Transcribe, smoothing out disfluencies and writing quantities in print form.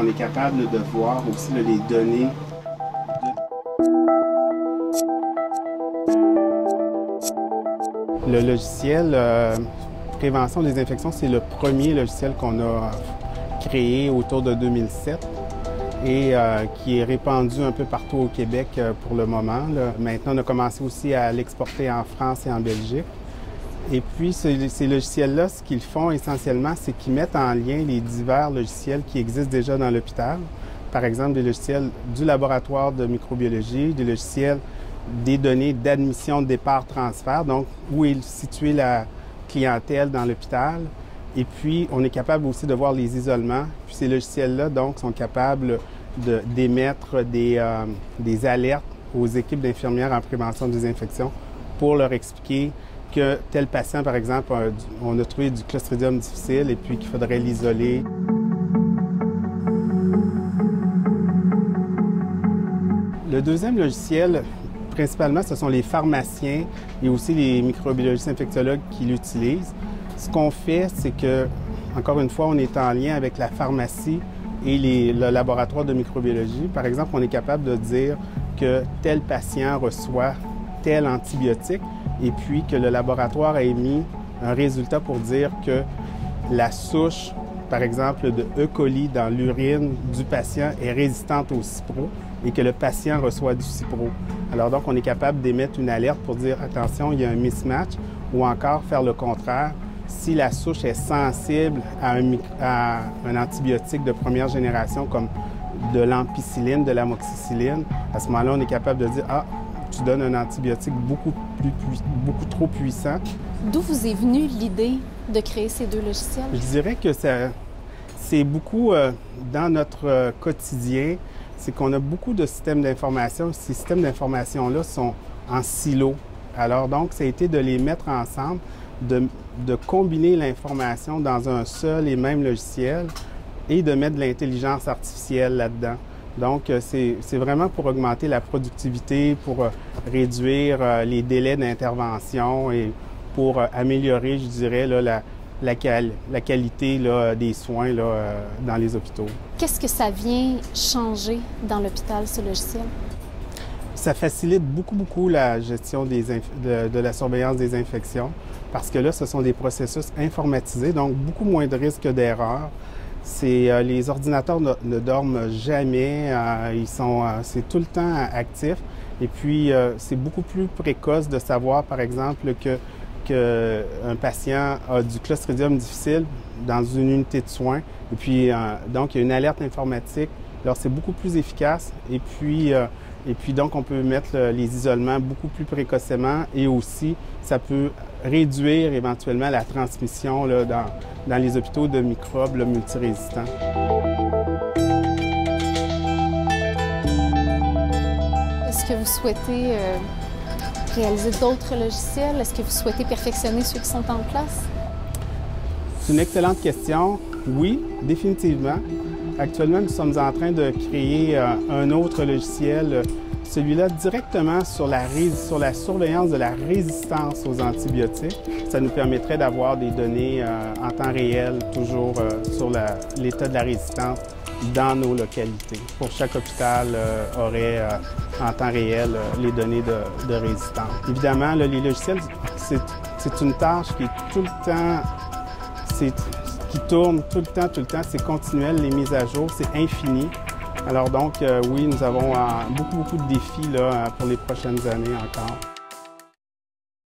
On est capable de voir aussi les données. Le logiciel Prévention des infections, c'est le premier logiciel qu'on a créé autour de 2007 et qui est répandu un peu partout au Québec pour le moment. Maintenant, on a commencé aussi à l'exporter en France et en Belgique. Et puis, ces logiciels-là, ce qu'ils font essentiellement, c'est qu'ils mettent en lien les divers logiciels qui existent déjà dans l'hôpital. Par exemple, des logiciels du laboratoire de microbiologie, des logiciels des données d'admission, départ, transfert, donc où est située la clientèle dans l'hôpital. Et puis, on est capable aussi de voir les isolements. Puis ces logiciels-là, donc, sont capables d'émettre des alertes aux équipes d'infirmières en prévention des infections pour leur expliquer que tel patient, par exemple, on a trouvé du Clostridium difficile et puis qu'il faudrait l'isoler. Le deuxième logiciel, principalement, ce sont les pharmaciens et aussi les microbiologistes infectiologues qui l'utilisent. Ce qu'on fait, c'est que, encore une fois, on est en lien avec la pharmacie et le laboratoire de microbiologie. Par exemple, on est capable de dire que tel patient reçoit tel antibiotique et puis que le laboratoire a émis un résultat pour dire que la souche, par exemple, de E. coli dans l'urine du patient est résistante au cipro et que le patient reçoit du cipro. Alors donc, on est capable d'émettre une alerte pour dire « attention, il y a un mismatch » ou encore faire le contraire. Si la souche est sensible à un antibiotique de première génération comme de l'ampicilline, de l'amoxicilline, à ce moment-là, on est capable de dire « ah, tu donnes un antibiotique beaucoup trop puissant. » D'où vous est venue l'idée de créer ces deux logiciels? Je dirais que c'est beaucoup dans notre quotidien, c'est qu'on a beaucoup de systèmes d'information. Ces systèmes d'information-là sont en silo. Alors donc, ça a été de les mettre ensemble, de combiner l'information dans un seul et même logiciel et de mettre de l'intelligence artificielle là-dedans. Donc, c'est vraiment pour augmenter la productivité, pour réduire les délais d'intervention et pour améliorer, je dirais, là, la qualité là, des soins là, dans les hôpitaux. Qu'est-ce que ça vient changer dans l'hôpital, ce logiciel? Ça facilite beaucoup la gestion de la surveillance des infections parce que là, ce sont des processus informatisés, donc beaucoup moins de risques d'erreur. Les ordinateurs ne dorment jamais, c'est tout le temps actif. Et puis, c'est beaucoup plus précoce de savoir, par exemple, qu'un patient a du Clostridium difficile dans une unité de soins. Et puis, donc, il y a une alerte informatique. Alors, c'est beaucoup plus efficace. Et puis, donc, on peut mettre les isolements beaucoup plus précocement et aussi, ça peut réduire éventuellement la transmission là, dans les hôpitaux de microbes là, multirésistants. Est-ce que vous souhaitez réaliser d'autres logiciels? Est-ce que vous souhaitez perfectionner ceux qui sont en place? C'est une excellente question. Oui, définitivement. Actuellement, nous sommes en train de créer un autre logiciel, celui-là directement sur la surveillance de la résistance aux antibiotiques. Ça nous permettrait d'avoir des données en temps réel, toujours sur l'état de la résistance dans nos localités. Pour chaque hôpital aurait en temps réel les données de résistance. Évidemment, là, les logiciels, c'est une tâche qui est tout le temps, qui tourne tout le temps, c'est continuel, les mises à jour, c'est infini. Alors donc, oui, nous avons beaucoup de défis là, pour les prochaines années encore.